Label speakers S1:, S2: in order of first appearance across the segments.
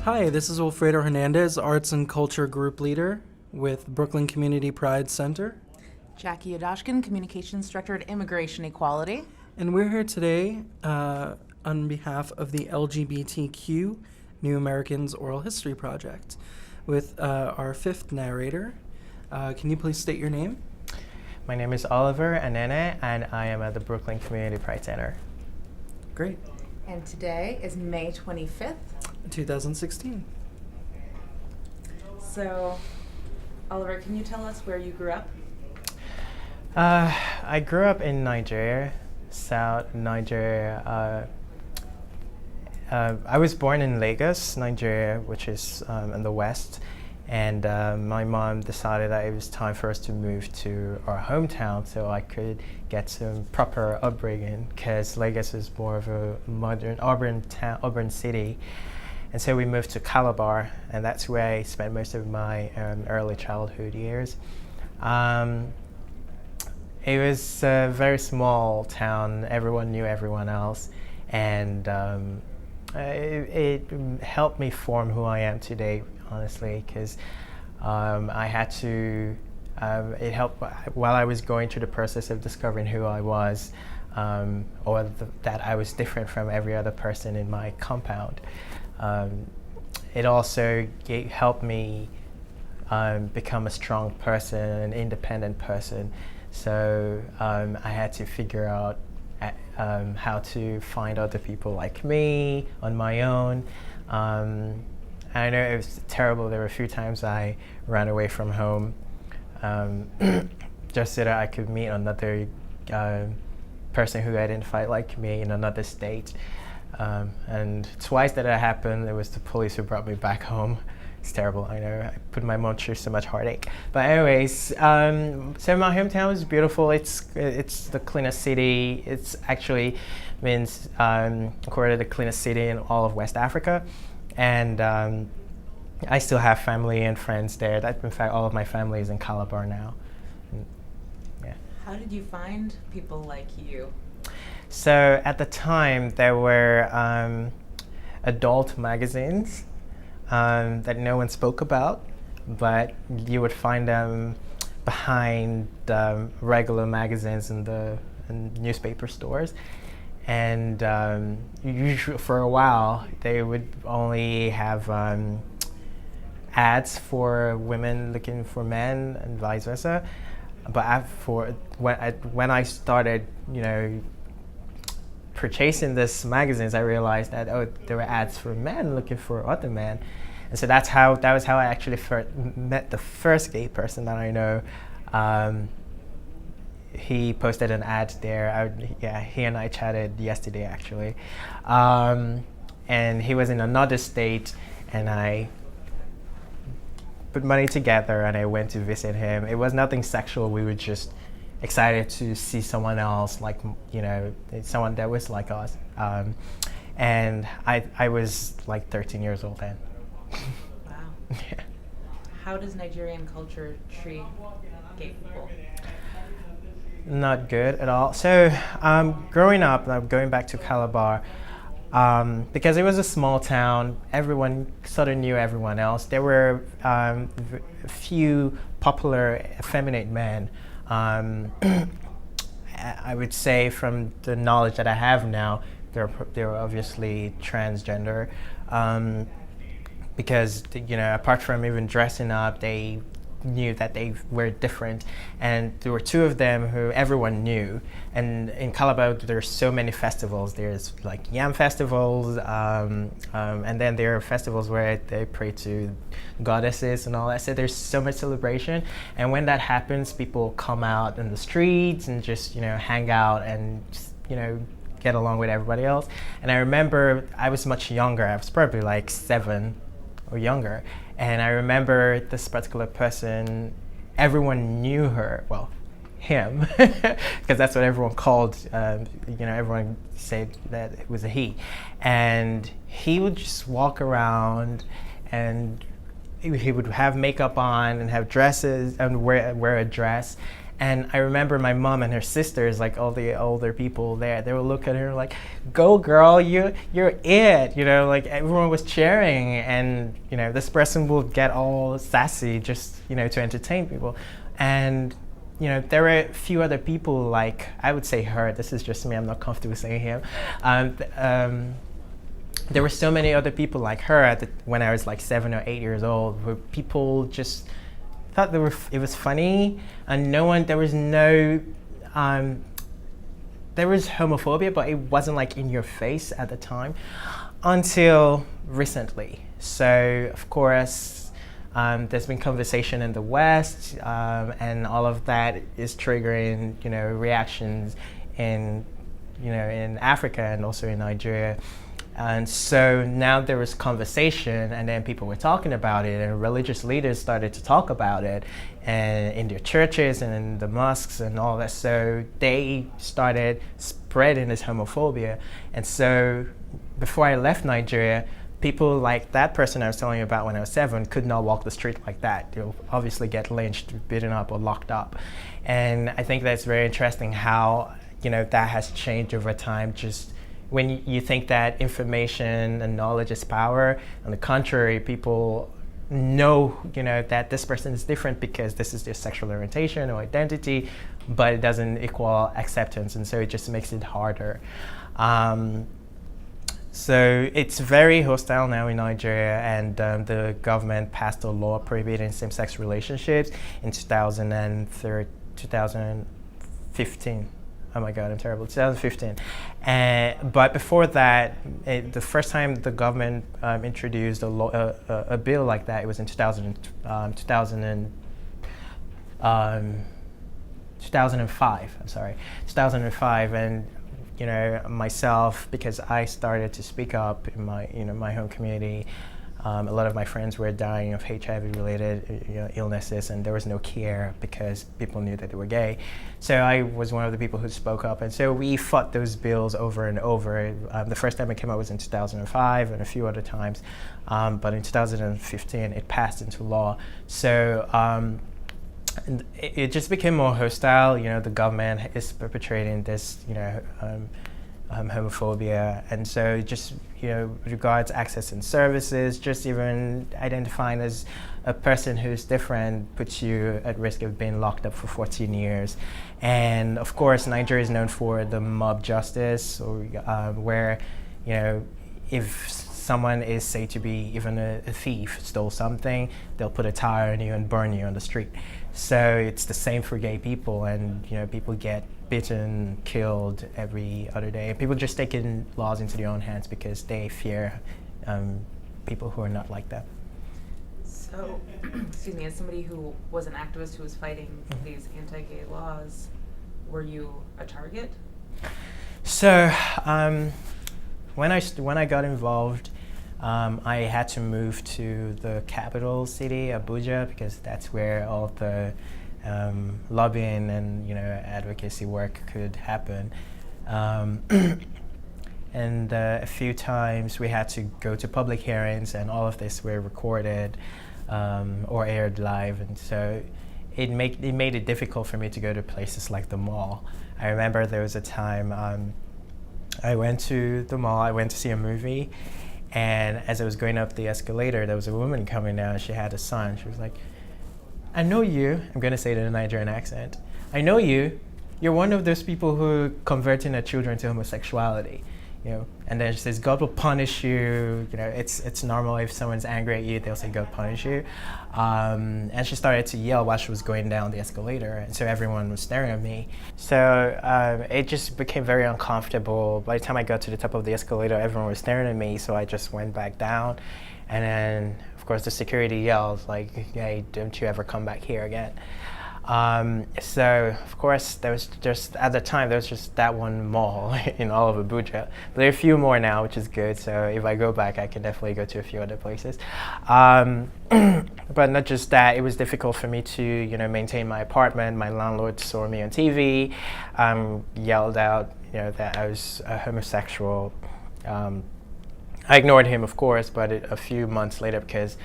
S1: Hi, this is Wilfredo Hernandez, Arts and Culture Group Leader with Brooklyn Community Pride Center.
S2: Jackie Yodashkin, Communications Director at Immigration Equality.
S1: And we're here today on behalf of the LGBTQ New Americans Oral History Project with our fifth narrator. Can you please state your name?
S3: My name is Oliver Anene, and I am at the Brooklyn Community Pride Center.
S1: Great.
S2: And today is May 25th.
S1: 2016.
S2: So, Oliver, can you tell us where you grew up?
S3: I grew up in Nigeria, South Nigeria. I was born in Lagos, Nigeria, which is in the west. And my mom decided that it was time for us to move to our hometown so I could get some proper upbringing, because Lagos is more of a modern urban city. And so we moved to Calabar, and that's where I spent most of my early childhood years. It was a very small town. Everyone knew everyone else, and it helped me form who I am today, honestly, because I had to, it helped while I was going through the process of discovering who I was, that I was different from every other person in my compound. It also helped me become a strong person, an independent person. So I had to figure out how to find other people like me on my own. I know it was terrible. There were a few times I ran away from home just so that I could meet another person who identified like me in another state. And twice that happened, it was the police who brought me back home. It's terrible, I know. I put my mom through so much heartache. But anyways, so my hometown is beautiful. It's the cleanest city. It's actually means accorded the cleanest city in all of West Africa. And I still have family and friends there. In fact, all of my family is in Calabar now. Yeah.
S2: How did you find people like you?
S3: So at the time, there were adult magazines that no one spoke about, but you would find them behind regular magazines in newspaper stores. And usually for a while, they would only have ads for women looking for men and vice versa. But when I started, purchasing these magazines, I realized that there were ads for men looking for other men, and so that was how I actually met the first gay person that I know. He posted an ad there. He and I chatted yesterday actually, and he was in another state, and I put money together and I went to visit him. It was nothing sexual. We were just excited to see someone else, like someone that was like us, and I was like 13 years old then.
S2: Wow.
S3: Yeah.
S2: How does Nigerian culture treat gay people?
S3: Not good at all. So growing up, going back to Calabar, because it was a small town, everyone sort of knew everyone else. There were a few popular effeminate men. I would say, from the knowledge that I have now, they're obviously transgender, because apart from even dressing up, they knew that they were different, and there were two of them who everyone knew. And in Calabar, there's so many festivals. There's like yam festivals, and then there are festivals where they pray to goddesses and all that. So there's so much celebration, and when that happens, people come out in the streets and just hang out and just, get along with everybody else. And I remember I was much younger. I was probably like 7 or younger. And I remember this particular person, everyone knew her, well, him, because that's what everyone called, everyone said that it was a he. And he would just walk around, and he would have makeup on and have dresses and wear a dress. And I remember my mom and her sisters, like all the older people there, they would look at her like, "Go girl, you're it," like everyone was cheering, and this person will get all sassy just to entertain people. And there were a few other people, like I would say her, this is just me, I'm not comfortable saying him. There were so many other people like her when I was like 7 or 8 years old, where people just thought it was funny, and there was homophobia, but it wasn't like in your face at the time until recently. So of course, there's been conversation in the West, and all of that is triggering reactions in Africa and also in Nigeria. And so now there was conversation, and then people were talking about it, and religious leaders started to talk about it, and in their churches and in the mosques and all that. So they started spreading this homophobia. And so before I left Nigeria, people like that person I was telling you about when I was 7 could not walk the street like that. They'll obviously get lynched, beaten up, or locked up. And I think that's very interesting how that has changed over time. Just when you think that information and knowledge is power, on the contrary, people know that this person is different because this is their sexual orientation or identity, but it doesn't equal acceptance, and so it just makes it harder. So it's very hostile now in Nigeria, and the government passed a law prohibiting same-sex relationships in 2015. Oh my God, I'm terrible. 2015. But before that, the first time the government introduced a bill like that, it was in 2005. I'm sorry, 2005, and myself, because I started to speak up in my home community. A lot of my friends were dying of HIV-related illnesses, and there was no care because people knew that they were gay. So I was one of the people who spoke up, and so we fought those bills over and over. The first time it came out was in 2005, and a few other times, but in 2015 it passed into law. So it just became more hostile. The government is perpetrating this, homophobia, and so just regards access and services, just even identifying as a person who's different puts you at risk of being locked up for 14 years. And of course, Nigeria is known for the mob justice, or where if someone is said to be even a thief, stole something, they'll put a tire on you and burn you on the street. So it's the same for gay people, and people get beaten, killed every other day. People just taking laws into their own hands because they fear people who are not like that.
S2: So, excuse me, as somebody who was an activist who was fighting these anti-gay laws, were you a target?
S3: So, when I got involved, I had to move to the capital city, Abuja, because that's where all the lobbying and advocacy work could happen. And a few times we had to go to public hearings, and all of this were recorded or aired live, and so it made it difficult for me to go to places like the mall. I remember there was a time I went to the mall. I went to see a movie, and as I was going up the escalator, there was a woman coming down. She had a son. She was like, "I know you." I'm going to say it in a Nigerian accent. "I know you. You're one of those people who converting their children to homosexuality." And then she says, "God will punish you." It's normal if someone's angry at you, they'll say, "God punish you." And she started to yell while she was going down the escalator, and so everyone was staring at me. So it just became very uncomfortable. By the time I got to the top of the escalator, everyone was staring at me, so I just went back down. And then, of course, the security yelled, like, "Hey, don't you ever come back here again." So, of course, there was just that one mall in all of Abuja. But there are a few more now, which is good. So if I go back, I can definitely go to a few other places. But not just that, it was difficult for me to, maintain my apartment. My landlord saw me on TV, yelled out, that I was a homosexual. I ignored him, of course, but a few months later, because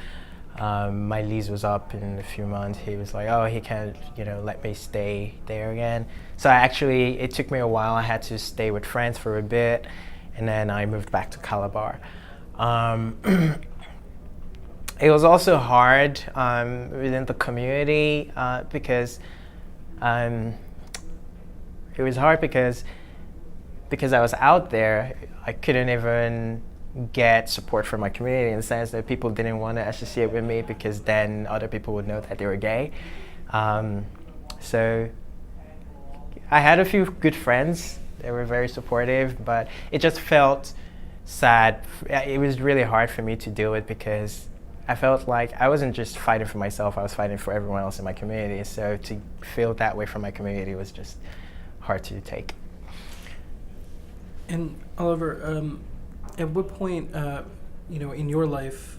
S3: my lease was up in a few months. He was like, oh, he can't, let me stay there again. So it took me a while. I had to stay with friends for a bit, and then I moved back to Calabar. It was also hard within the community because it was hard because I was out there. I couldn't even get support from my community in the sense that people didn't want to associate with me because then other people would know that they were gay. So I had a few good friends. They were very supportive, but it just felt sad. It was really hard for me to deal with because I felt like I wasn't just fighting for myself, I was fighting for everyone else in my community. So to feel that way from my community was just hard to take.
S1: And Oliver, at what point, in your life,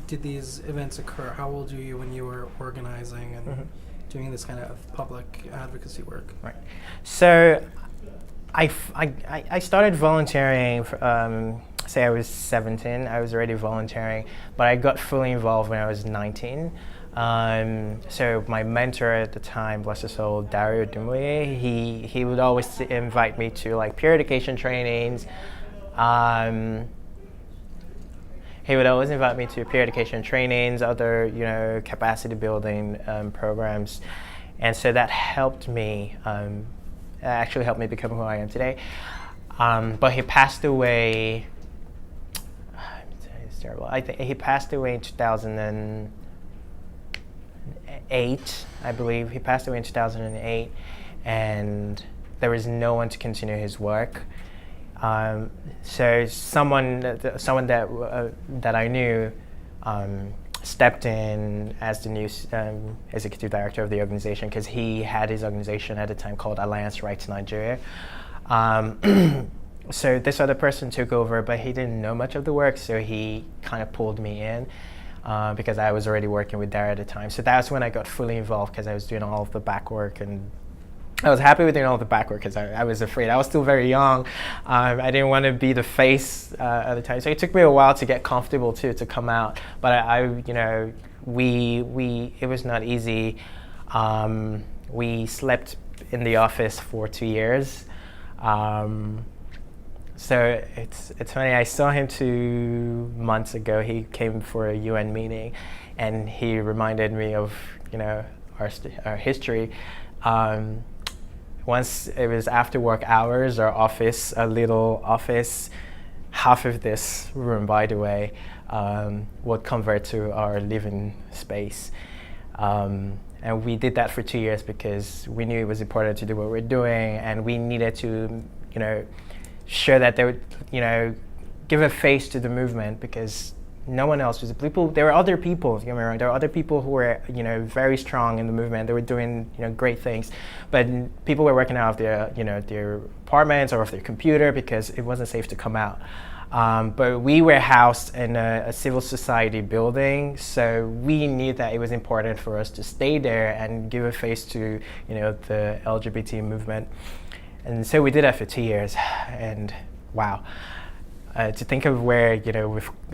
S1: did these events occur? How old were you when you were organizing and doing this kind of public advocacy work?
S3: Right. So I started volunteering say I was 17. I was already volunteering, but I got fully involved when I was 19. So my mentor at the time, bless his soul, Dario Dumouye, he would always invite me to like peer education trainings. He would always invite me to peer education trainings, other capacity building programs, and so that helped me. Actually helped me become who I am today. But he passed away. It's terrible. I think he passed away in 2008, I believe. He passed away in 2008, and there was no one to continue his work. So someone that I knew stepped in as the new executive director of the organization because he had his organization at the time called Alliance Rights Nigeria. So this other person took over, but he didn't know much of the work, so he kind of pulled me in because I was already working with Dario at the time. So that's when I got fully involved because I was doing all of the back work, and I was happy with doing all the back work because I was afraid. I was still very young. I didn't want to be the face at the time. So it took me a while to get comfortable too, to come out. But it was not easy. We slept in the office for 2 years. So it's funny, I saw him 2 months ago. He came for a UN meeting, and he reminded me of our history. Once it was after work hours, our office, a little office, half of this room, by the way, would convert to our living space. And we did that for 2 years because we knew it was important to do what we're doing, and we needed to, show that they would, give a face to the movement because no one else was people. There were other people. Don't get me wrong. There were other people who were, very strong in the movement. They were doing, great things, but people were working out of their, their apartments or off their computer because it wasn't safe to come out. But we were housed in a civil society building, so we knew that it was important for us to stay there and give a face to, the LGBT movement. And so we did that for 2 years, and wow. To think of where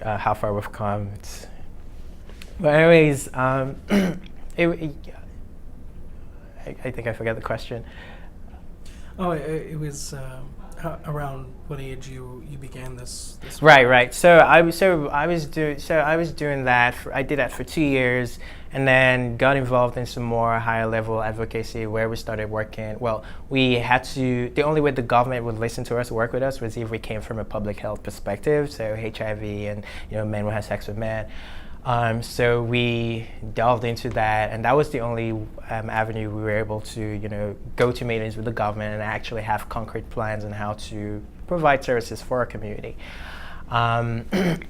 S3: how far we've come. But anyways, I think I forgot the question.
S1: Oh, it was around what age you began this
S3: Right. So I was doing that. I did that for 2 years, and then got involved in some more higher level advocacy where we started working. Well, we had to. The only way the government would listen to us, work with us, was if we came from a public health perspective. So HIV and men who have sex with men. So we delved into that, and that was the only avenue we were able to, go to meetings with the government and actually have concrete plans on how to provide services for our community.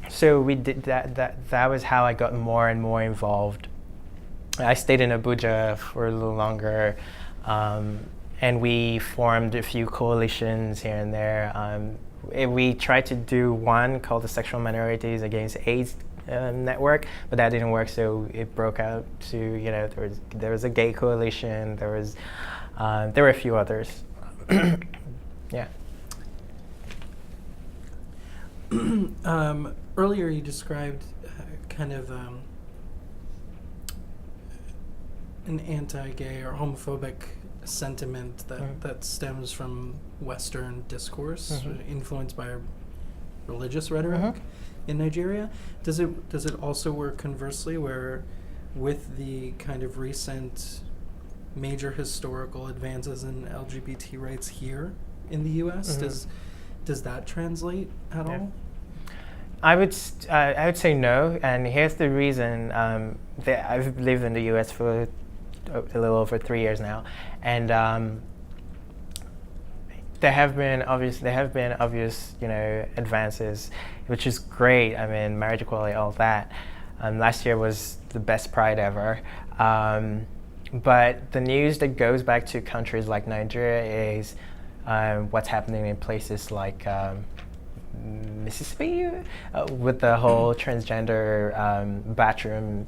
S3: So we did that. That was how I got more and more involved. I stayed in Abuja for a little longer, and we formed a few coalitions here and there. We tried to do one called the Sexual Minorities Against AIDS network, but that didn't work, so it broke out to there was a gay coalition, there were a few others. Yeah.
S1: Earlier you described kind of an anti-gay or homophobic sentiment that stems from Western discourse, influenced by religious rhetoric in Nigeria. Does it also work conversely, where with the kind of recent major historical advances in LGBT rights here in the U.S., does that translate at all?
S3: I would say no, and here's the reason. That I've lived in the U.S. for a little over 3 years now, and there have been obvious, advances, which is great. I mean, marriage equality, all that. Last year was the best Pride ever. But the news that goes back to countries like Nigeria is what's happening in places like Mississippi with the whole transgender bathroom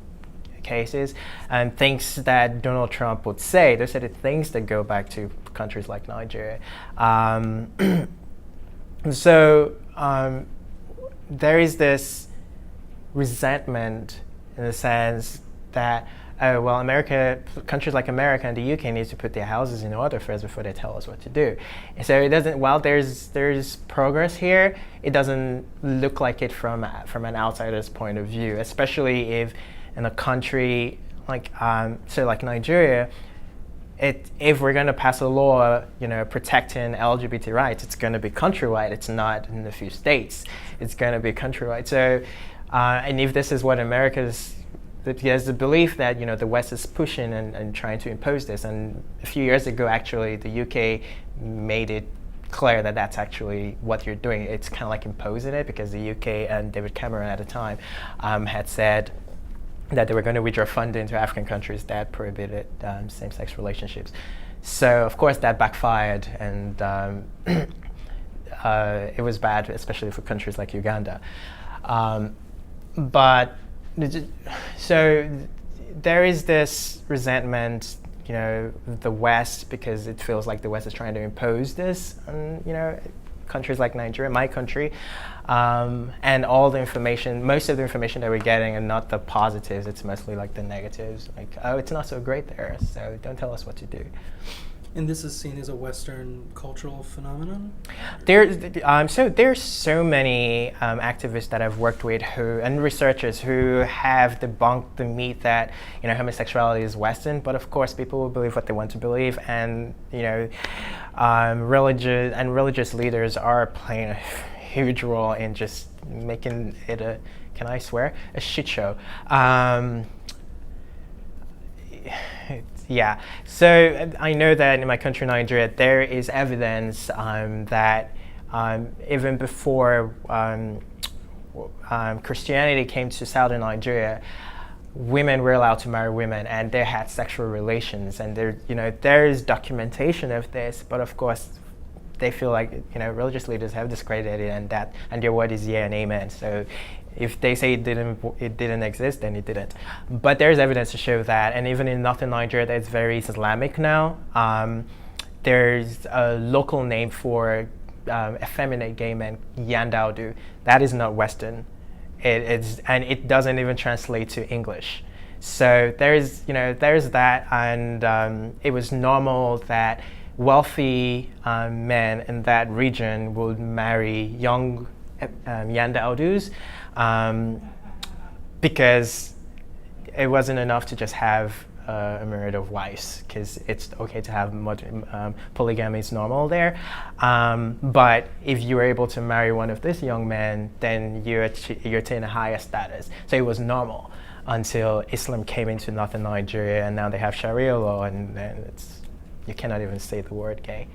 S3: cases, and things that Donald Trump would say. Those are the things that go back to countries like Nigeria. So there is this resentment in the sense that, oh, well, countries like America and the UK needs to put their houses in order first before they tell us what to do. And so it doesn't, while there's progress here, it doesn't look like it from an outsider's point of view, especially if in a country like, like Nigeria, if we're going to pass a law, protecting LGBT rights, it's going to be countrywide. It's not in a few states. It's going to be countrywide. So, and if this is what there's the belief that the West is pushing and trying to impose this. And a few years ago, actually, the UK made it clear that that's actually what you're doing. It's kind of like imposing it, because the UK and David Cameron at the time had said that they were going to withdraw funding to African countries that prohibited same-sex relationships. So, of course, that backfired, and it was bad, especially for countries like Uganda. So there is this resentment, the West, because it feels like the West is trying to impose this on, countries like Nigeria, my country, and all the information, most of the information that we're getting are not the positives, it's mostly like the negatives, like, oh, it's not so great there, so don't tell us what to do.
S1: And this is seen as a Western cultural phenomenon?
S3: There's so many activists that I've worked with and researchers who have debunked the myth that homosexuality is Western, but of course people will believe what they want to believe, and religious leaders are playing a huge role in just making it a shit show. Yeah, so I know that in my country, Nigeria, there is evidence that even before Christianity came to southern Nigeria, women were allowed to marry women, and they had sexual relations, and there is documentation of this. But of course, they feel like religious leaders have discredited it, and their word is yeah and amen. So if they say it didn't exist, then it didn't. But there's evidence to show that, and even in northern Nigeria, that's very Islamic now. There's a local name for effeminate gay men, Yandaudu. That is not Western. And it doesn't even translate to English. So there's that, and it was normal that wealthy men in that region would marry young Yandaudus, because it wasn't enough to just have a myriad of wives, because it's okay to have polygamy is normal there. But if you were able to marry one of these young men, then you attain a higher status. So it was normal until Islam came into northern Nigeria, and now they have Sharia law, and then you cannot even say the word gay.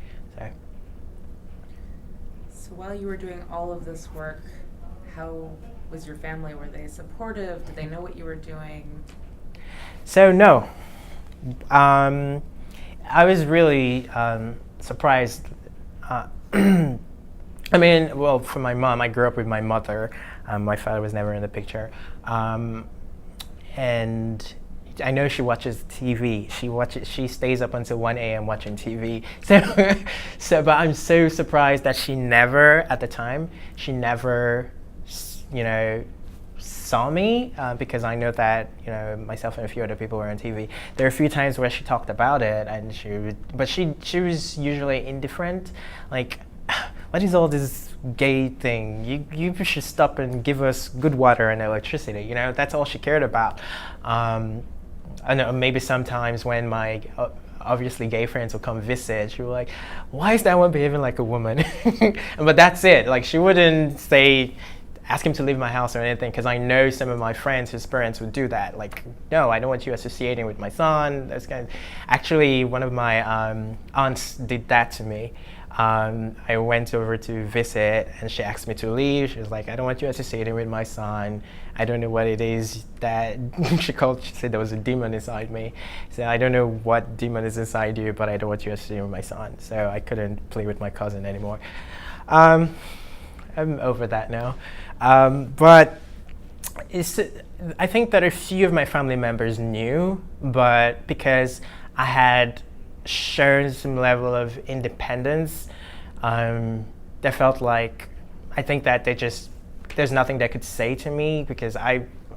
S2: So while you were doing all of this work, how was your family? Were they supportive? Did they know what you were doing?
S3: So no. I was really surprised. I mean, well, for my mom, I grew up with my mother. My father was never in the picture. And I know she watches TV. She stays up until 1 a.m. watching TV. But I'm so surprised that she never, at the time, saw me because I know that myself and a few other people were on TV. There are a few times where she talked about it, and she was usually indifferent. Like, what is all this gay thing? You should stop and give us good water and electricity. That's all she cared about. I know maybe sometimes when my obviously gay friends would come visit, she was like, "Why is that one behaving like a woman?" But that's it. Like, she wouldn't ask him to leave my house or anything, because I know some of my friends whose parents would do that. Like, no, I don't want you associating with my son. Actually, one of my aunts did that to me. I went over to visit, and she asked me to leave. She was like, "I don't want you associating with my son. I don't know what it is that," she said there was a demon inside me. So I don't know what demon is inside you, but I don't want you associating with my son. So I couldn't play with my cousin anymore. I'm over that now. But I think that a few of my family members knew, but because I had shown some level of independence, they felt like, I think that there's nothing they could say to me, because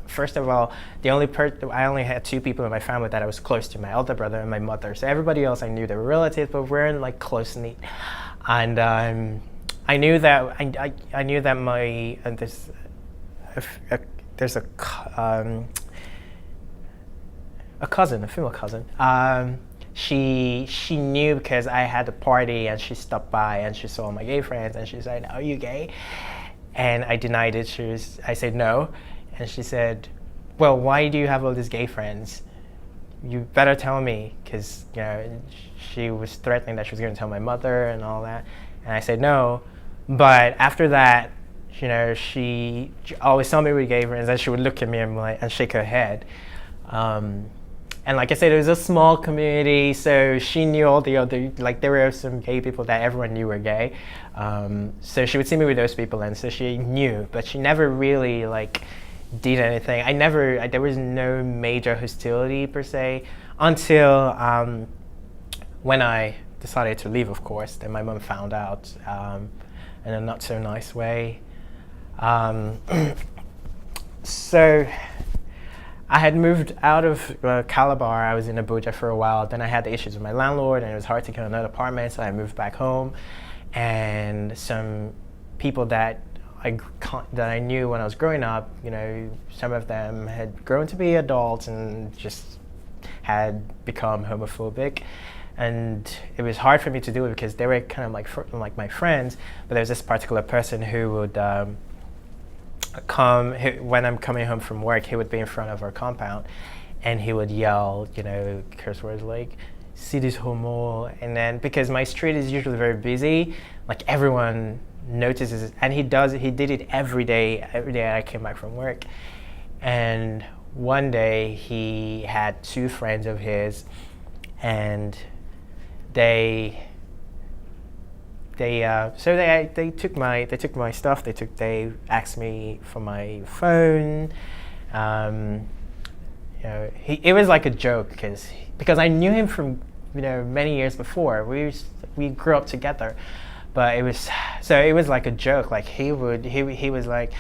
S3: first of all, I only had two people in my family that I was close to, my elder brother and my mother. So everybody else I knew, they were relatives, but we weren't like close-knit. And I knew that I knew that there's a cousin, a female cousin. She knew because I had a party and she stopped by and she saw my gay friends and she said, "Are you gay?" And I denied it. I said no, and she said, "Well, why do you have all these gay friends? You better tell me," because she was threatening that she was going to tell my mother and all that. And I said no, but after that, she always saw me with gay friends, and she would look at me and shake her head. And like I said, it was a small community, so she knew all the other, there were some gay people that everyone knew were gay. So she would see me with those people, and so she knew, but she never really did anything. There was no major hostility per se until when I decided to leave, of course. Then my mom found out in a not so nice way. So I had moved out of Calabar. I was in Abuja for a while. Then I had the issues with my landlord, and it was hard to get another apartment, so I moved back home. And some people that I knew when I was growing up, some of them had grown to be adults and just had become homophobic. And it was hard for me to do it because they were kind of like my friends, but there was this particular person who would when I'm coming home from work, he would be in front of our compound and he would yell, curse words like, "See this homo," and then because my street is usually very busy, everyone notices it, and he did it every day I came back from work. And one day he had two friends of his, and they took my stuff. They asked me for my phone. It was like a joke because I knew him from many years before. We grew up together, but it was like a joke. He was like,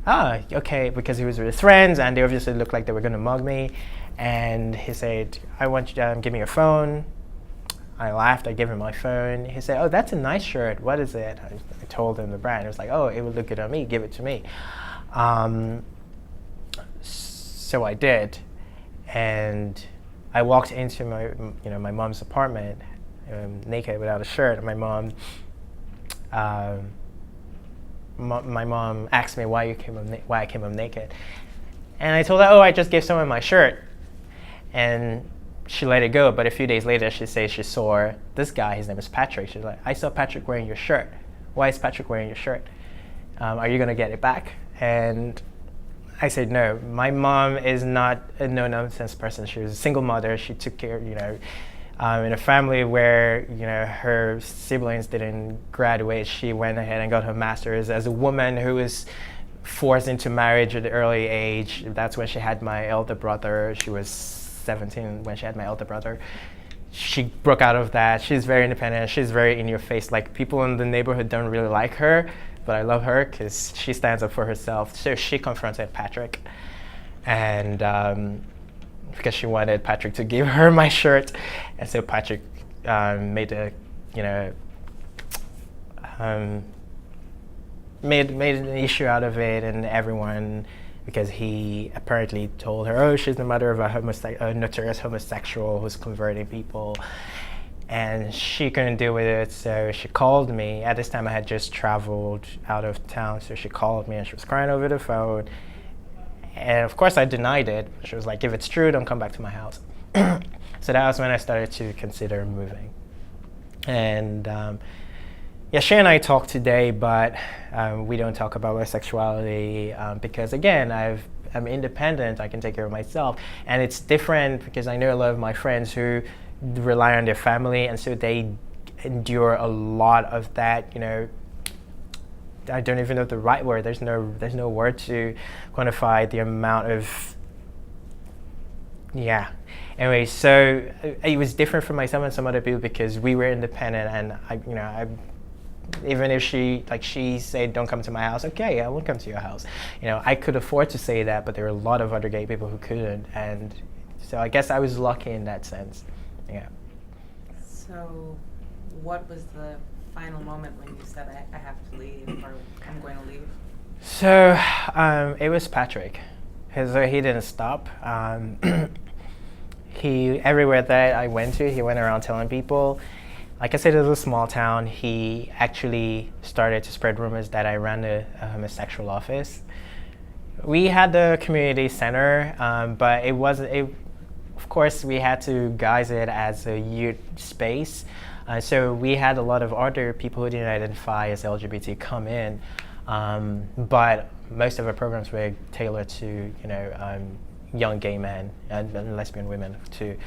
S3: okay, because he was with his friends and they obviously looked like they were gonna mug me, and he said, "I want you to give me your phone." I laughed. I gave him my phone. He said, "Oh, that's a nice shirt. What is it?" I told him the brand. He was like, "Oh, it would look good on me. Give it to me." So I did, and I walked into my mom's apartment, naked without a shirt. And my mom asked me why I came home naked, and I told her, "Oh, I just gave someone my shirt," and she let it go. But a few days later, she says she saw this guy. His name is Patrick. She's like, "I saw Patrick wearing your shirt. Why is Patrick wearing your shirt? Are you gonna get it back?" And I said, "No. My mom is not a no-nonsense person. She was a single mother. She took care, in a family where her siblings didn't graduate. She went ahead and got her master's. As a woman who was forced into marriage at an early age, that's when she had my elder brother. She was 17 when she had my elder brother. She broke out of that. She's very independent. She's very in your face. People in the neighborhood don't really like her but I love her because she stands up for herself. So she confronted Patrick, and because she wanted Patrick to give her my shirt, and so Patrick made a, made an issue out of it, and everyone, because he apparently told her, oh, she's the mother of a notorious homosexual who's converting people, and she couldn't deal with it, so she called me. At this time I had just traveled out of town, so she called me and she was crying over the phone, and of course I denied it. She was like, if it's true, don't come back to my house. So that was when I started to consider moving. And yeah, she and I talked today, but we don't talk about my sexuality because, again, I'm independent. I can take care of myself. And it's different because I know a lot of my friends who rely on their family, and so they endure a lot of that, I don't even know the right word. There's no word to quantify the amount of, yeah. Anyway, so it was different for myself and some other people because we were independent, and I even if she said, don't come to my house, okay, I won't come to your house. I could afford to say that, but there were a lot of other gay people who couldn't, and so I guess I was lucky in that sense. Yeah.
S2: So what was the final moment when you said, I have to leave, or I'm going to leave?
S3: So it was Patrick. He didn't stop. He, everywhere that I went to, he went around telling people. Like I said, it was a small town. He actually started to spread rumors that I ran a homosexual office. We had the community center, but it wasn't. Of course, we had to guise it as a youth space. So we had a lot of other people who didn't identify as LGBT come in, but most of our programs were tailored to young gay men and lesbian women too.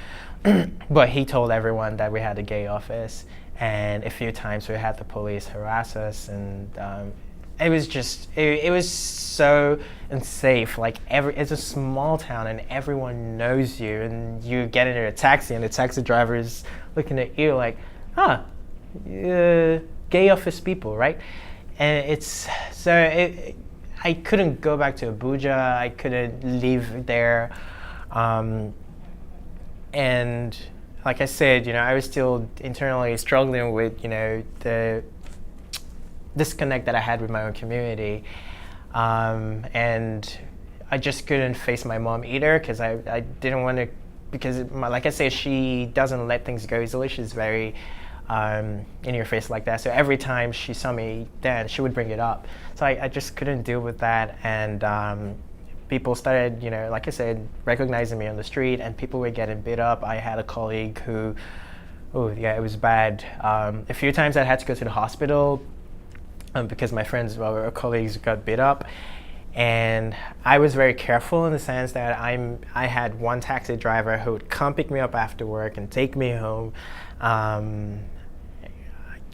S3: But he told everyone that we had a gay office, and a few times we had the police harass us, and it was just it was so unsafe. Like it's a small town and everyone knows you, and you get into a taxi and the taxi driver is looking at you like, gay office people, right? And it's so I couldn't go back to Abuja. I couldn't live there. And like I said, I was still internally struggling with, the disconnect that I had with my own community. And I just couldn't face my mom either because I didn't want to, because like I said, she doesn't let things go easily. She's very in your face like that. So every time she saw me then, she would bring it up. So I just couldn't deal with that. And people started, like I said, recognizing me on the street, and people were getting beat up. I had a colleague who, it was bad. A few times I had to go to the hospital because my friends, or colleagues got beat up. And I was very careful in the sense that I had one taxi driver who would come pick me up after work and take me home.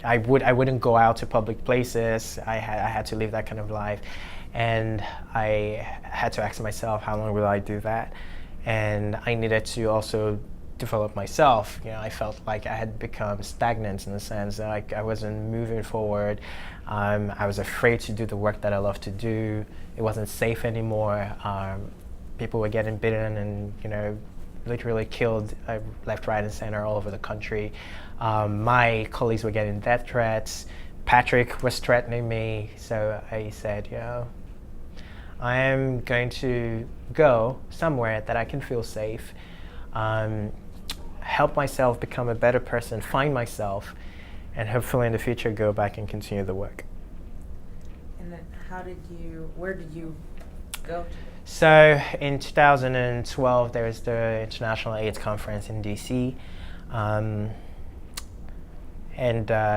S3: I wouldn't go out to public places. I had to live that kind of life, and I had to ask myself, how long will I do that? And I needed to also develop myself. I felt like I had become stagnant in the sense that I wasn't moving forward. I was afraid to do the work that I love to do. It wasn't safe anymore. People were getting bitten and literally killed left, right, and center all over the country. My colleagues were getting death threats. Patrick was threatening me. So I said, I am going to go somewhere that I can feel safe, help myself become a better person, find myself, and hopefully in the future go back and continue the work.
S2: And then where did you go to?
S3: So in 2012, there was the International AIDS Conference in DC.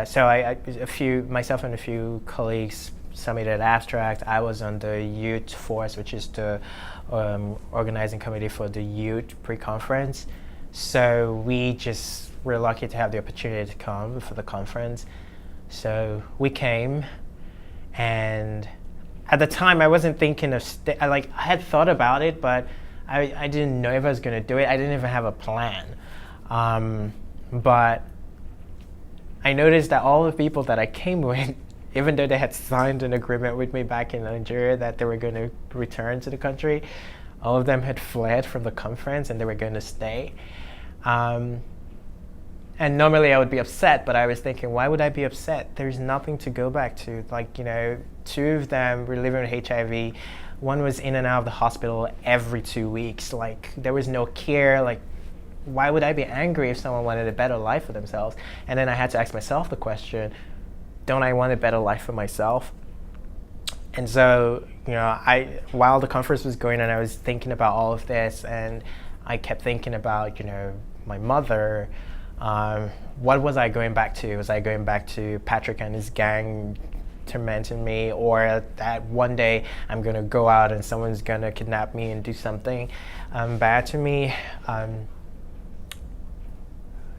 S3: So myself and a few colleagues submitted an abstract. I was on the youth force, which is the organizing committee for the youth pre-conference. So we just were lucky to have the opportunity to come for the conference. So we came, and at the time I wasn't thinking of, I had thought about it, but I didn't know if I was going to do it. I didn't even have a plan. But I noticed that all the people that I came with, even though they had signed an agreement with me back in Nigeria that they were going to return to the country, all of them had fled from the conference and they were going to stay. And normally I would be upset, but I was thinking, why would I be upset? There's nothing to go back to. Like, you know, 2 of them were living with HIV. One was in and out of the hospital every 2 weeks. Like, there was no care. Like, why would I be angry if someone wanted a better life for themselves? And then I had to ask myself the question, don't I want a better life for myself? And so, you know, while the conference was going on, I was thinking about all of this, and I kept thinking about, you know, my mother. What was I going back to? Was I going back to Patrick and his gang tormenting me, or that one day I'm gonna go out and someone's gonna kidnap me and do something bad to me?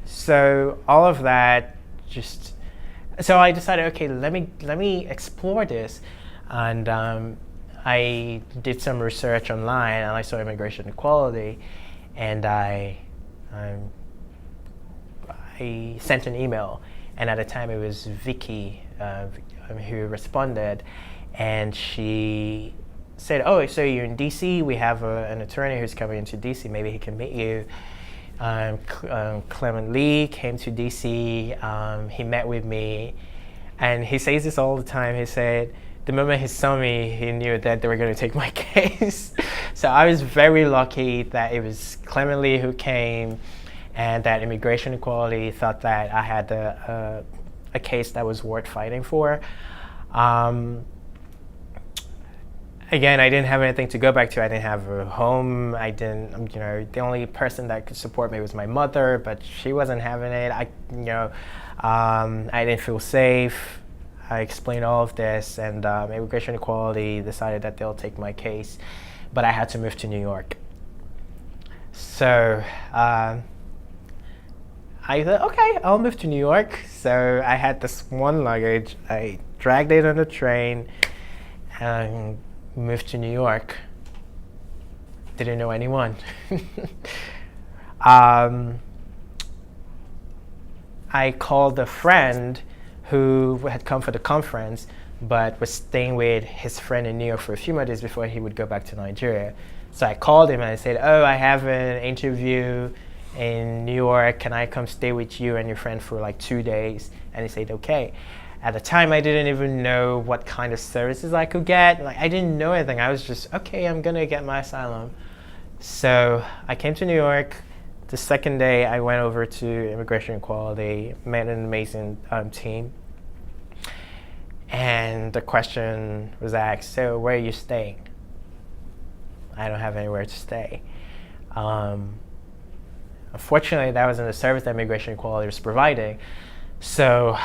S3: So all of that so I decided, okay, let me explore this, and I did some research online, and I saw immigration equality, and I sent an email, and at the time it was Vicky who responded, and she said, oh, so you're in DC, we have an attorney who's coming into DC, maybe he can meet you. Clement Lee came to DC, he met with me, and he says this all the time. He said, the moment he saw me, he knew that they were going to take my case. So I was very lucky that it was Clement Lee who came, and that immigration equality thought that I had a case that was worth fighting for. Again, I didn't have anything to go back to. I didn't have a home. I didn't, you know, the only person that could support me was my mother, but she wasn't having it. I didn't feel safe. I explained all of this, and immigration equality decided that they'll take my case, but I had to move to New York. So I thought, okay, I'll move to New York. So I had this one luggage. I dragged it on the train and moved to New York. Didn't know anyone. I called a friend who had come for the conference, but was staying with his friend in New York for a few more days before he would go back to Nigeria. So I called him and I said, oh, I have an interview in New York, can I come stay with you and your friend for like 2 days? And he said, okay. At the time, I didn't even know what kind of services I could get. Like, I didn't know anything. I was just, okay, I'm gonna get my asylum. So I came to New York. The second day, I went over to Immigration Equality, met an amazing team. And the question was asked, so where are you staying? I don't have anywhere to stay. Unfortunately, that wasn't the service that Immigration Equality was providing. So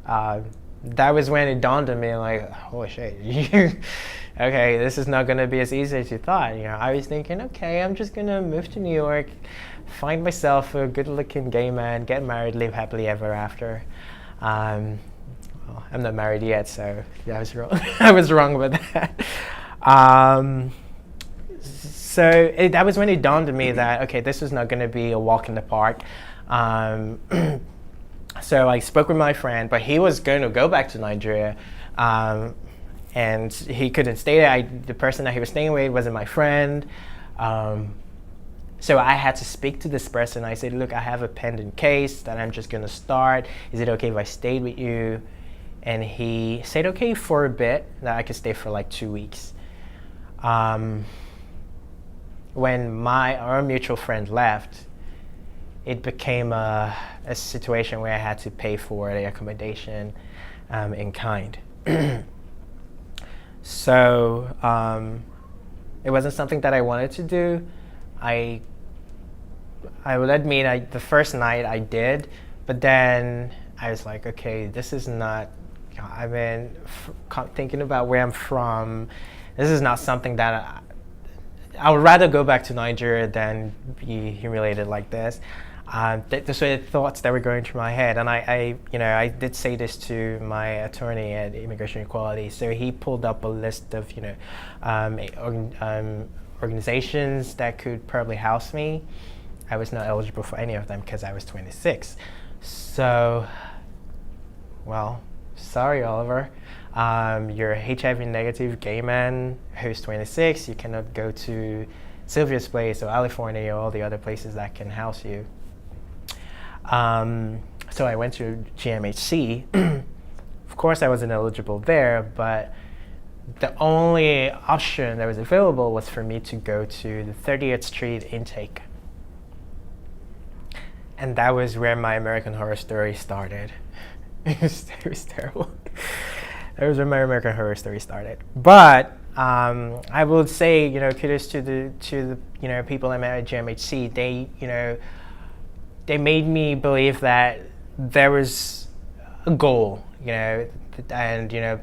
S3: that was when it dawned on me, like, holy shit, okay, this is not gonna be as easy as you thought. You know, I was thinking, okay, I'm just gonna move to New York, find myself a good-looking gay man, get married, live happily ever after. Well, I'm not married yet, so I was wrong. I was wrong about that. So that was when it dawned on me that, okay, this was not gonna be a walk in the park. So I spoke with my friend, but he was going to go back to Nigeria, and he couldn't stay there. The person that he was staying with wasn't my friend. So I had to speak to this person. I said, look, I have a pending case that I'm just going to start. Is it okay if I stayed with you? And he said, okay, for a bit, that I could stay for like 2 weeks. When our mutual friend left, it became a situation where I had to pay for the accommodation in kind. So it wasn't something that I wanted to do. I will admit, the first night I did, but then I was like, okay, this is not, I mean, thinking about where I'm from, this is not something that I would rather go back to Nigeria than be humiliated like this. Those were the thoughts that were going through my head, and I did say this to my attorney at Immigration Equality. So he pulled up a list of, organizations that could probably house me. I was not eligible for any of them because I was 26. So, well, sorry, Oliver. You're a HIV negative gay man who's 26. You cannot go to Sylvia's place or California or all the other places that can house you. So I went to GMHC. Of course, I wasn't eligible there, but the only option that was available was for me to go to the 30th Street intake. And that was where my American Horror Story started. It was terrible. That was where my American Horror Story started. But I would say, kudos to the people I met at GMHC. They made me believe that there was a goal, and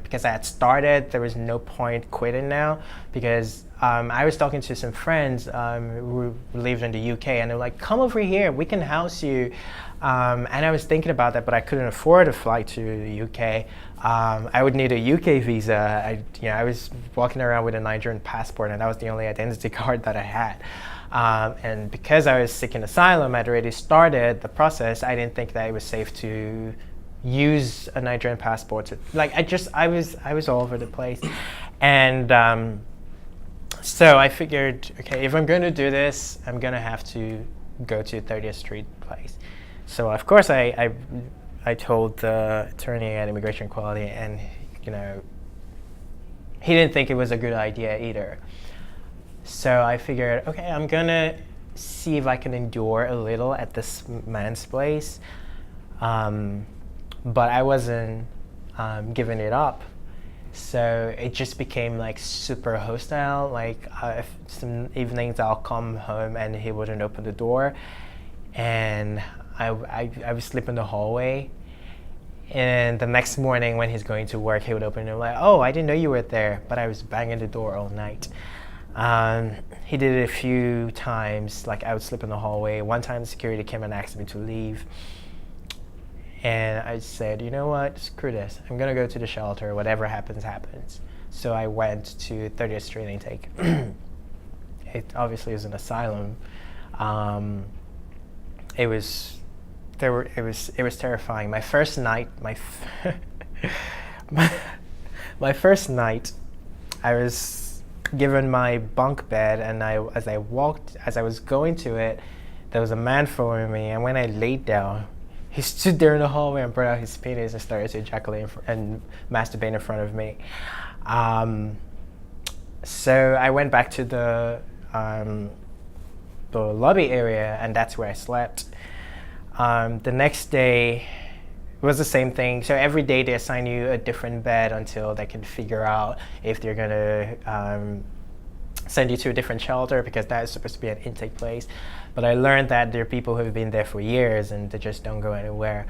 S3: because I had started, there was no point quitting now, because I was talking to some friends who lived in the UK, and they were like, come over here, we can house you. And I was thinking about that, but I couldn't afford a flight to the UK. I would need a UK visa. I was walking around with a Nigerian passport, and that was the only identity card that I had. And because I was seeking asylum, I'd already started the process. I didn't think that it was safe to use a Nigerian passport. I was all over the place. And so I figured, okay, if I'm going to do this, I'm going to have to go to 30th Street place. So of course I told the attorney at Immigration Equality, and he didn't think it was a good idea either. So I figured, okay, I'm gonna see if I can endure a little at this man's place, but I wasn't giving it up. So it just became like super hostile. Like some evenings I'll come home and he wouldn't open the door, and I would sleep in the hallway. And the next morning when he's going to work, he would open it like, oh, I didn't know you were there, but I was banging the door all night. He did it a few times, like I would sleep in the hallway. One time security came and asked me to leave. And I said, you know what, screw this. I'm gonna go to the shelter, whatever happens, happens. So I went to 30th Street intake. It obviously is an asylum. It was terrifying. My first night, my first night, I was given my bunk bed, and as I was going to it, there was a man following me, and when I laid down, he stood there in the hallway and brought out his penis and started to ejaculate and masturbate in front of me. So I went back to the lobby area, and that's where I slept. The next day was the same thing. So every day they assign you a different bed until they can figure out if they're gonna send you to a different shelter, because that is supposed to be an intake place. But I learned that there are people who have been there for years and they just don't go anywhere.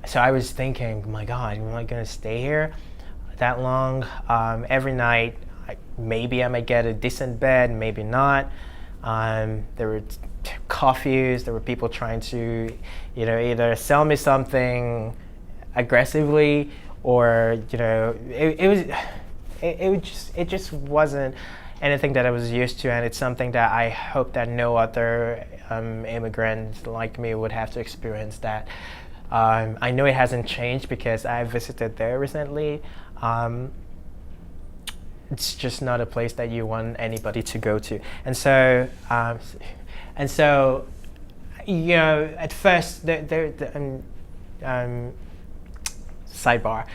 S3: So I was thinking, my God, am I gonna stay here that long? Every night, maybe I might get a decent bed, maybe not. There were curfews, there were people trying to, either sell me something aggressively, or it just wasn't anything that I was used to, and it's something that I hope that no other immigrant like me would have to experience. That I know it hasn't changed because I visited there recently. It's just not a place that you want anybody to go to, and so at first, sidebar.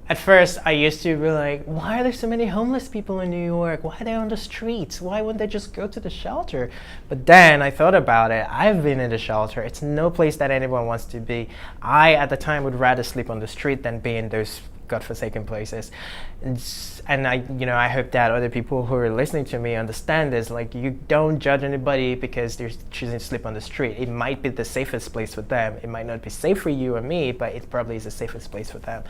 S3: At first, I used to be like, why are there so many homeless people in New York? Why are they on the streets? Why wouldn't they just go to the shelter? But then I thought about it. I've been in the shelter. It's no place that anyone wants to be. I, at the time, would rather sleep on the street than be in those godforsaken places. And I hope that other people who are listening to me understand this. Like, you don't judge anybody because they're choosing to sleep on the street. It might be the safest place for them. It might not be safe for you or me, but it probably is the safest place for them.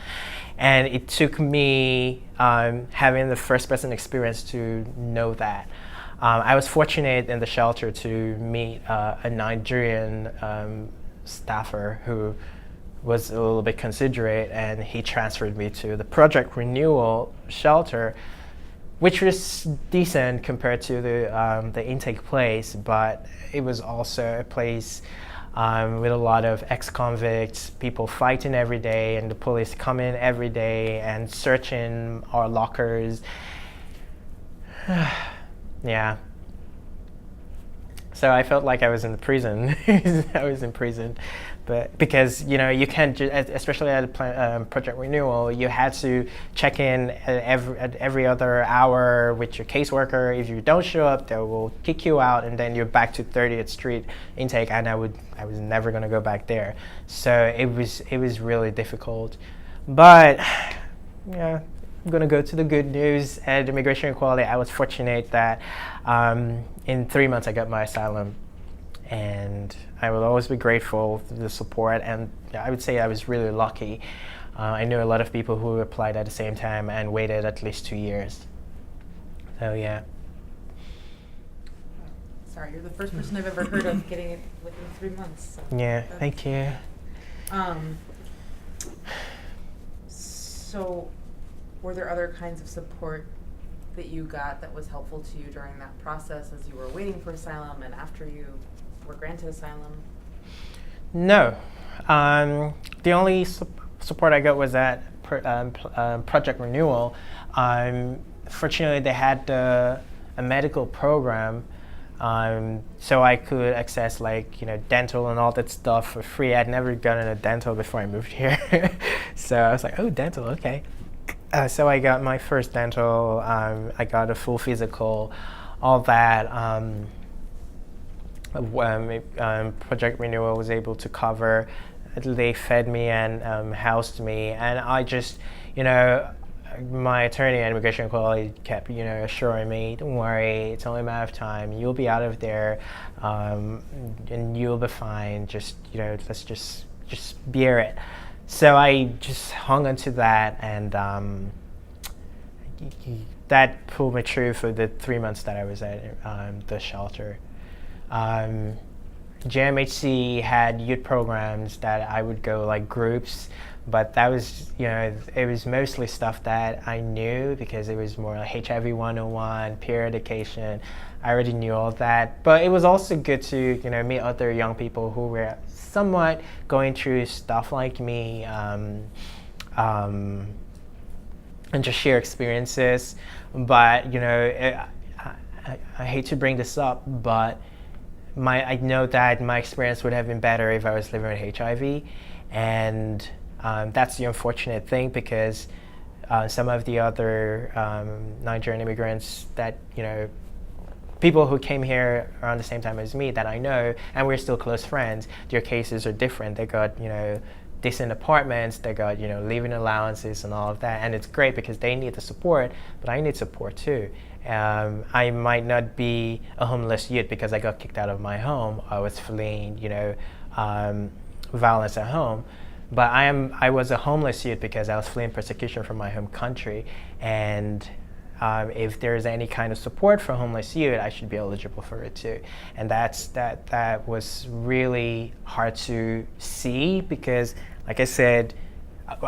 S3: And it took me having the first person experience to know that. I was fortunate in the shelter to meet a Nigerian staffer who was a little bit considerate, and he transferred me to the Project Renewal shelter, which was decent compared to the intake place, but it was also a place with a lot of ex-convicts, people fighting every day, and the police coming every day and searching our lockers. Yeah. So I felt like I was in the prison. I was in prison, but because you can't, especially at project renewal, you had to check in at every other hour with your caseworker. If you don't show up, they will kick you out, and then you're back to 30th Street intake, and I was never going to go back there. So it was really difficult, but yeah. I'm going to go to the good news. At Immigration Equality, I was fortunate that in 3 months I got my asylum, and I will always be grateful for the support, and I would say I was really lucky. I knew a lot of people who applied at the same time and waited at least 2 years. So yeah.
S2: Sorry, you're the first person I've ever heard of getting it within 3 months. So
S3: Yeah, thank you.
S2: So, were there other kinds of support that you got that was helpful to you during that process as you were waiting for asylum and after you were granted asylum?
S3: No. The only support I got was at Project Renewal. Fortunately, they had a medical program, so I could access dental and all that stuff for free. I'd never gotten a dental before I moved here. So I was like, oh, dental, okay. So I got my first dental, I got a full physical, all that. Project Renewal was able to cover. They fed me and housed me, and I just, my attorney at Immigration Equality kept, assuring me, don't worry, it's only a matter of time, you'll be out of there, and you'll be fine, just, let's just bear it. So I just hung on to that, and that pulled me through for the 3 months that I was at the shelter. JMHC had youth programs that I would go groups, but that was, it was mostly stuff that I knew because it was more like HIV 101, peer education. I already knew all that, but it was also good to, meet other young people who were somewhat going through stuff like me, and just share experiences. But I hate to bring this up, but I know that my experience would have been better if I was living with HIV, and that's the unfortunate thing, because some of the other Nigerian immigrants that people who came here around the same time as me that I know, and we're still close friends, their cases are different. They got, decent apartments, they got, living allowances and all of that. And it's great because they need the support, but I need support too. I might not be a homeless youth because I got kicked out of my home. I was fleeing, violence at home. But I was a homeless youth because I was fleeing persecution from my home country. And if there's any kind of support for homeless youth, I should be eligible for it too. And that was really hard to see because, like I said,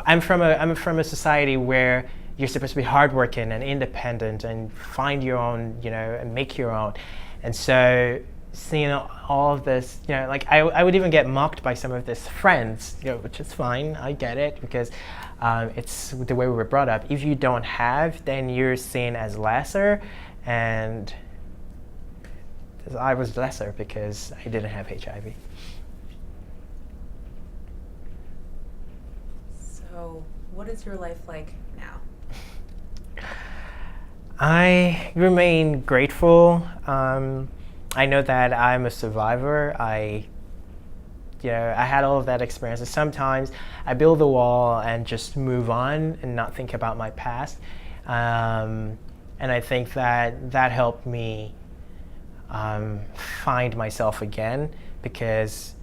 S3: I'm from a society where you're supposed to be hardworking and independent and find your own, and make your own. And so seeing all of this, I would even get mocked by some of these friends, which is fine. I get it because it's the way we were brought up. If you don't have, then you're seen as lesser, and I was lesser because I didn't have HIV.
S2: So, what is your life like now?
S3: I remain grateful. I know that I'm a survivor. I had all of that experience. And sometimes I build a wall and just move on and not think about my past. And I think that helped me find myself again, because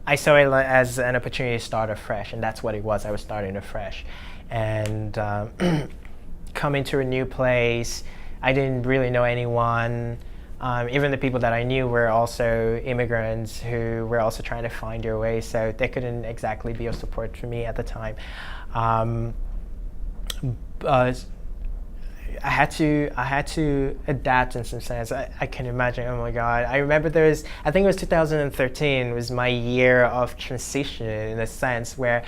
S3: I saw it as an opportunity to start afresh, and that's what it was. I was starting afresh. And coming to a new place, I didn't really know anyone. Even the people that I knew were also immigrants who were also trying to find their way, so they couldn't exactly be of support for me at the time. I had to adapt in some sense. I can imagine. Oh my God! I remember I think it was 2013 was my year of transition in a sense where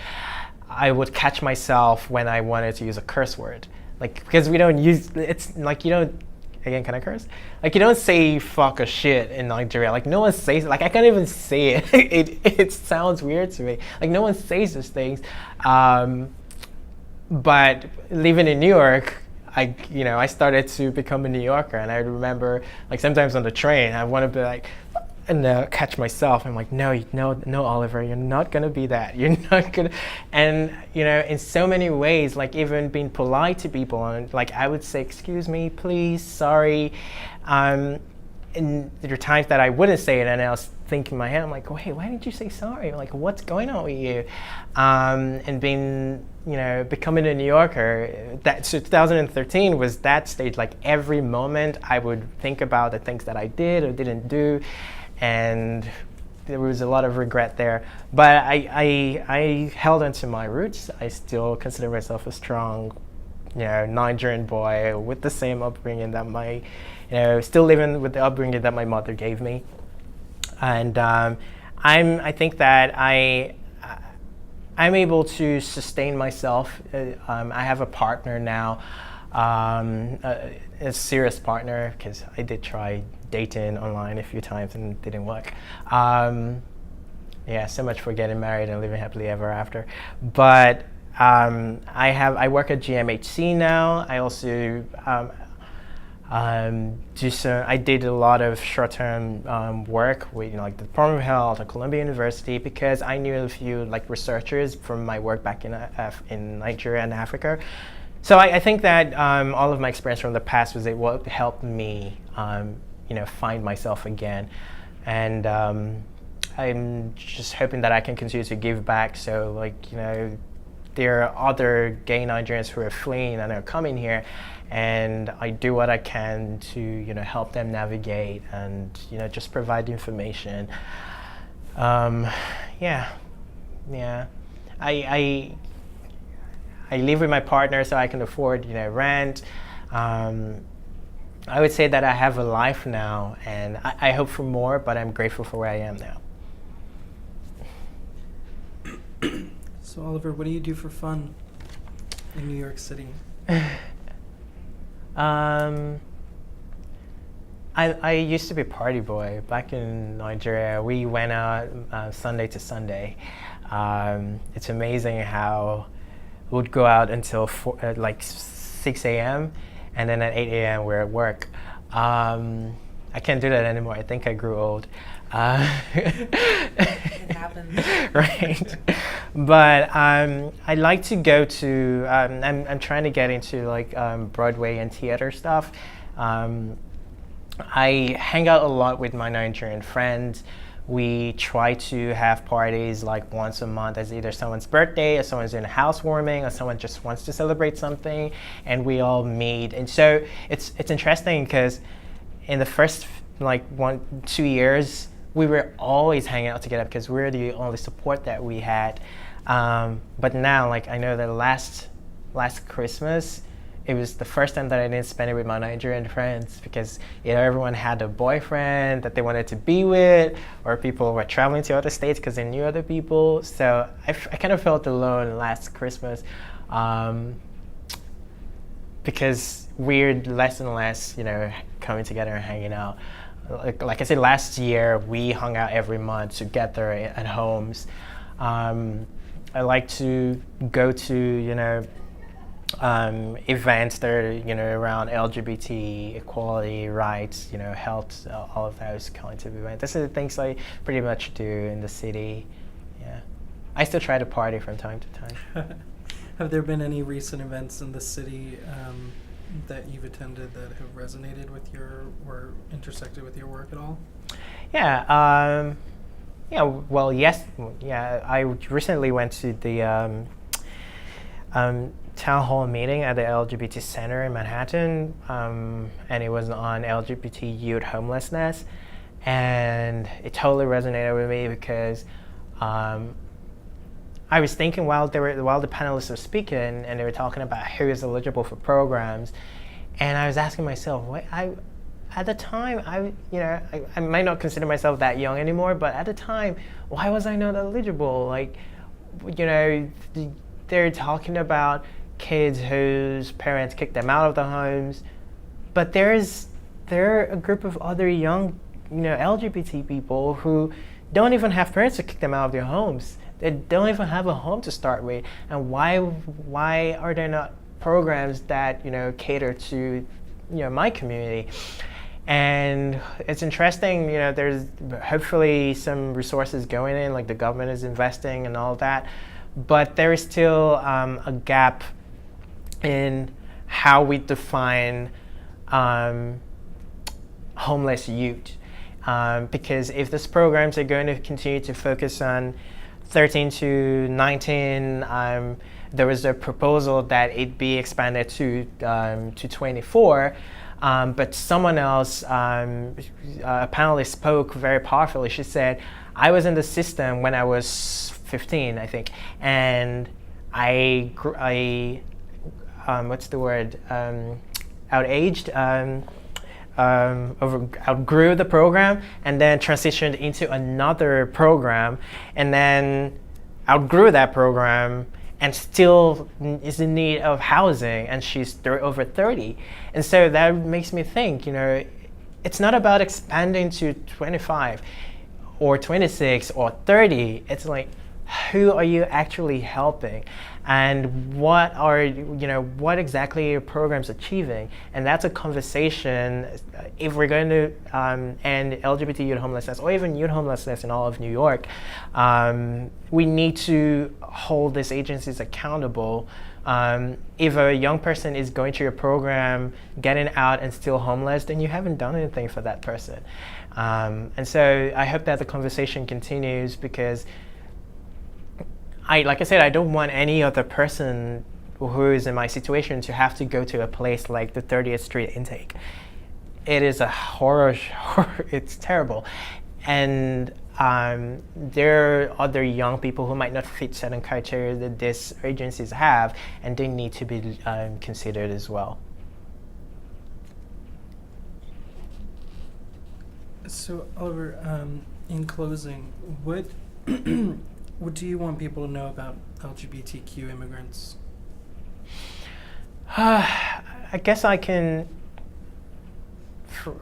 S3: I would catch myself when I wanted to use a curse word, like because we don't use it's like you don't. Again, can I curse? Like you don't say fuck or shit in Nigeria. Like no one says. Like I can't even say it. It sounds weird to me. Like no one says those things. But living in New York, I started to become a New Yorker, and I remember like sometimes on the train, I want to be like, and catch myself. I'm like, no, Oliver, you're not gonna be that. You're not gonna. And in so many ways, like even being polite to people, and like I would say, excuse me, please, sorry. And there are times that I wouldn't say it, and I was thinking in my head, I'm like, hey, why didn't you say sorry? Like, what's going on with you? And being, becoming a New Yorker, so 2013 was that stage. Like every moment, I would think about the things that I did or didn't do, and there was a lot of regret there. But I held on to my roots. I still consider myself a strong, Nigerian boy with the same upbringing that still living with the upbringing that my mother gave me. And I think that I'm able to sustain myself. I have a partner now, a serious partner, because I did try dating online a few times and it didn't work. So much for getting married and living happily ever after. But I work at GMHC now. I also I did a lot of short-term work with like the Department of Health at Columbia University, because I knew a few like researchers from my work back in Nigeria and Africa. So I think that all of my experience from the past was able to help me find myself again, and I'm just hoping that I can continue to give back. So there are other gay Nigerians who are fleeing and are coming here, and I do what I can to help them navigate and just provide information. I live with my partner, so I can afford rent. I would say that I have a life now, and I hope for more, but I'm grateful for where I am now.
S1: So Oliver, what do you do for fun in New York City?
S3: I used to be a party boy back in Nigeria. We went out Sunday to Sunday. It's amazing how we'd go out until 6 a.m. and then at 8 a.m. we're at work. I can't do that anymore. I think I grew old.
S2: It happens.
S3: Right. But I like to go to, I'm trying to get into Broadway and theater stuff. I hang out a lot with my Nigerian friends. We try to have parties like once a month, as either someone's birthday or someone's doing a housewarming or someone just wants to celebrate something, and we all meet. And so it's interesting because in the first 1-2 years, we were always hanging out together because we're the only support that we had. But now, I know that last Christmas, it was the first time that I didn't spend it with my Nigerian friends, because everyone had a boyfriend that they wanted to be with, or people were traveling to other states because they knew other people. So I kind of felt alone last Christmas, because we're less and less, coming together and hanging out. Like I said, last year we hung out every month together at homes. I like to go to events that are around LGBT equality, rights, health, all of those kinds of events. Those are the things I pretty much do in the city. Yeah, I still try to party from time to time.
S1: Have there been any recent events in the city that you've attended that have resonated with or intersected with your work at all?
S3: Yeah. Well, yes. Yeah, I recently went to the town hall meeting at the LGBT Center in Manhattan, and it was on LGBT youth homelessness, and it totally resonated with me because I was thinking while the panelists were speaking and they were talking about who is eligible for programs, And I was asking myself, at the time, I might not consider myself that young anymore, but at the time, why was I not eligible? Like, they're talking about kids whose parents kicked them out of the homes, but there are a group of other young, LGBT people who don't even have parents to kick them out of their homes. They don't even have a home to start with. And why are there not programs that cater to my community? And it's interesting, there's hopefully some resources going in, like the government is investing and all that, but there is still a gap in how we define homeless youth. Because if these programs are going to continue to focus on 13 to 19, there was a proposal that it be expanded to 24. But someone else apparently spoke very powerfully. She said, I was in the system when I was 15, I think, and I outgrew the program and then transitioned into another program and then outgrew that program and still is in need of housing, and she's over 30. And so that makes me think, it's not about expanding to 25 or 26 or 30. It's like, who are you actually helping? And what exactly are your programs achieving? And that's a conversation, if we're going to end LGBT youth homelessness or even youth homelessness in all of New York, we need to hold these agencies accountable. If a young person is going through your program, getting out and still homeless, then you haven't done anything for that person. And so I hope that the conversation continues, because like I said, I don't want any other person who is in my situation to have to go to a place like the 30th Street intake. It is a horror. It's terrible. And there are other young people who might not fit certain criteria that these agencies have, and they need to be considered as well.
S1: So, Oliver, in closing, what do you want people to know about LGBTQ immigrants?
S3: I guess I can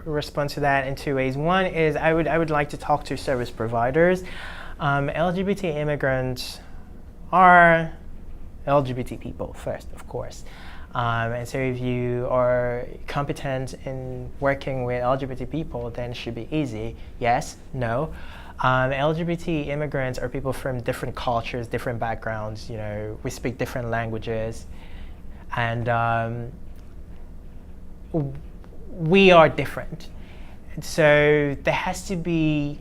S3: respond to that in two ways. One is I would like to talk to service providers. LGBT immigrants are LGBT people first, of course. And so if you are competent in working with LGBT people, then it should be easy. Yes, no. LGBT immigrants are people from different cultures, different backgrounds. We speak different languages, and we are different. So there has to be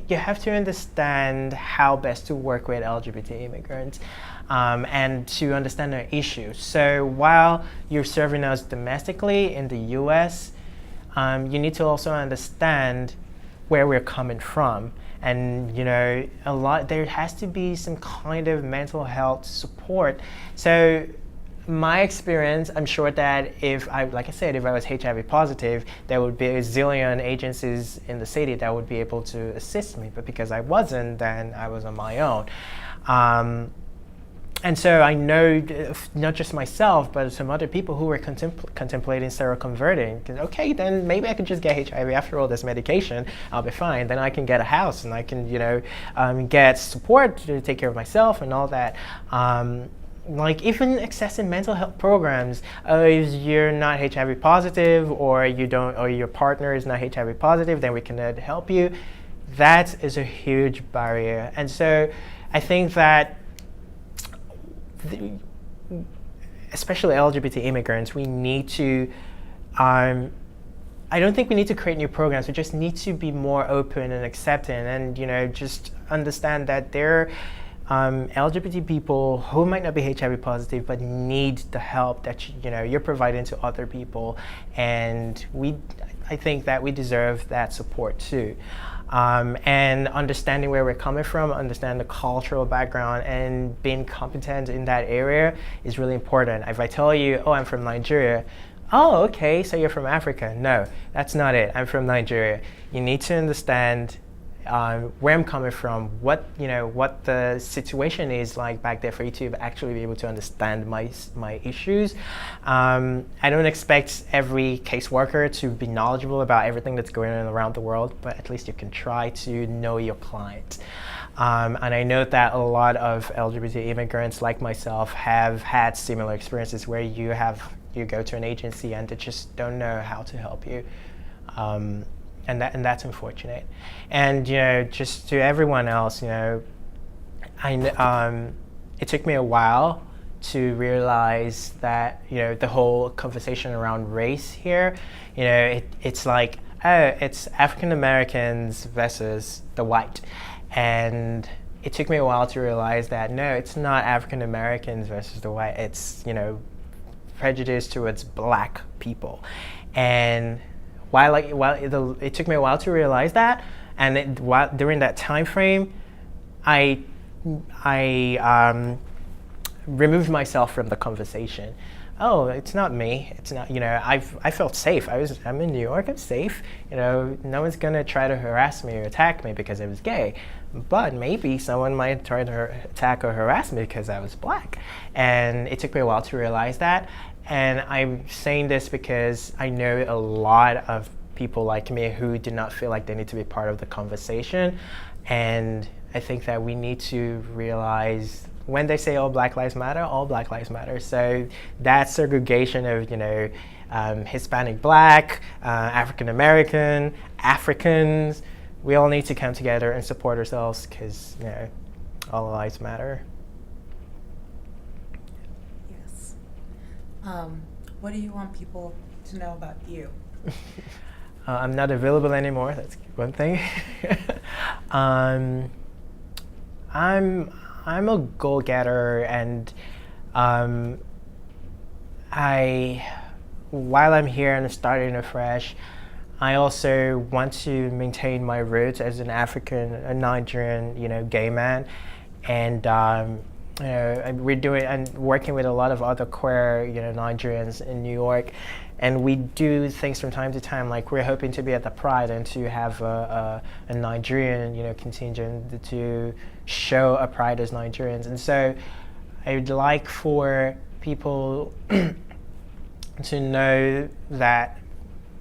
S3: you have to understand how best to work with LGBT immigrants and to understand their issues. So while you're serving us domestically in the US, you need to also understand where we're coming from. And there has to be some kind of mental health support. So my experience, I'm sure that if I was HIV positive, there would be a zillion agencies in the city that would be able to assist me. But because I wasn't, then I was on my own. And so I know not just myself, but some other people who were contemplating seroconverting. Okay, then maybe I could just get HIV after all this medication. I'll be fine. Then I can get a house and I can, get support to take care of myself and all that. Like even accessing mental health programs. If you're not HIV positive, or your partner is not HIV positive, then we can help you. That is a huge barrier. And so I think that especially LGBT immigrants, we need to, I don't think we need to create new programs. We just need to be more open and accepting, and just understand that there are LGBT people who might not be HIV positive but need the help that you're providing to other people, and I think that we deserve that support too. And understanding where we're coming from, understand the cultural background, and being competent in that area is really important. If I tell you, oh, I'm from Nigeria, oh, okay, so you're from Africa. No, that's not it. I'm from Nigeria. You need to understand where I'm coming from, what the situation is like back there for you to actually be able to understand my issues. I don't expect every caseworker to be knowledgeable about everything that's going on around the world, but at least you can try to know your client. And I know that a lot of LGBT immigrants like myself have had similar experiences where you go to an agency and they just don't know how to help you. And that's unfortunate. And just to everyone else, it took me a while to realize that the whole conversation around race here, it's like, oh, it's African Americans versus the white, and it took me a while to realize that no, it's not African Americans versus the white. It's prejudice towards black people, and it took me a while to realize that, and during that time frame, I removed myself from the conversation. Oh, it's not me. It's not. I felt safe. I'm in New York. I'm safe. No one's gonna try to harass me or attack me because I was gay. But maybe someone might try to attack or harass me because I was black. And it took me a while to realize that. And I'm saying this because I know a lot of people like me who do not feel like they need to be part of the conversation. And I think that we need to realize when they say all Black Lives Matter, all Black Lives Matter. So that segregation of, Hispanic Black, African American, Africans, we all need to come together and support ourselves because, all lives matter.
S4: What do you want people to know about you?
S3: I'm not available anymore. That's one thing. I'm a goal-getter, and while I'm here and starting afresh, I also want to maintain my roots as an African, a Nigerian, gay man, and I'm working with a lot of other queer, Nigerians in New York, and we do things from time to time. Like we're hoping to be at the Pride and to have a Nigerian, contingent to show a Pride as Nigerians. And so, I'd like for people to know that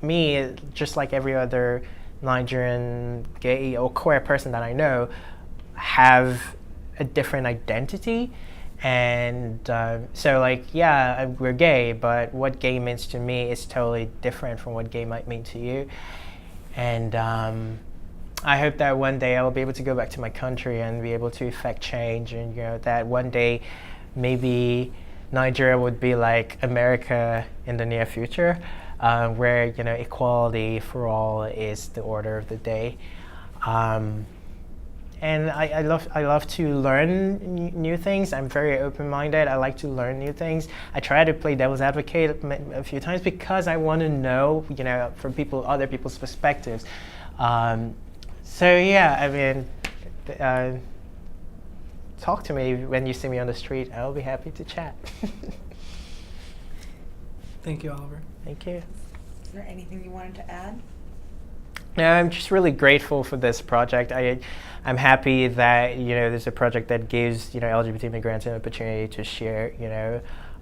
S3: me, just like every other Nigerian gay or queer person that I know, have a different identity. And so we're gay, but what gay means to me is totally different from what gay might mean to you. And I hope that one day I will be able to go back to my country and be able to effect change, and that one day maybe Nigeria would be like America in the near future, where equality for all is the order of the day. And I love to learn new things. I'm very open-minded. I like to learn new things. I try to play devil's advocate a few times because I want to know, from other people's perspectives. Talk to me when you see me on the street. I'll be happy to chat.
S1: Thank you, Oliver.
S3: Thank you.
S4: Is there anything you wanted to add?
S3: I'm just really grateful for this project. I'm happy that there's a project that gives LGBT immigrants an opportunity to share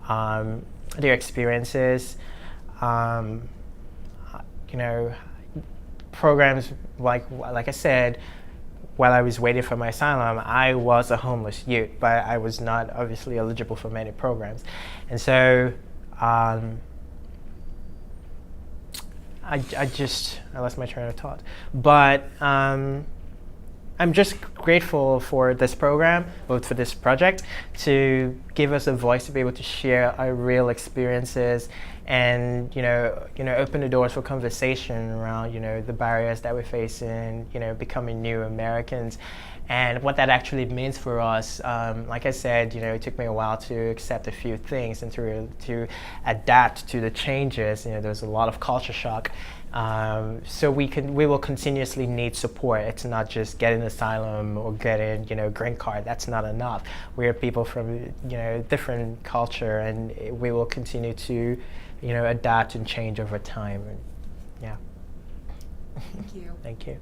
S3: their experiences. Programs like I said, while I was waiting for my asylum, I was a homeless youth, but I was not obviously eligible for many programs, and so. I lost my train of thought, but I'm just grateful for this program, or for this project, to give us a voice to be able to share our real experiences, and open the doors for conversation around the barriers that we're facing, becoming new Americans, And what that actually means for us, like I said, it took me a while to accept a few things and to adapt to the changes. There's a lot of culture shock. So we will continuously need support. It's not just getting asylum or getting, green card. That's not enough. We are people from, different culture, and we will continue to, adapt and change over time. And, yeah.
S4: Thank you.
S3: Thank you.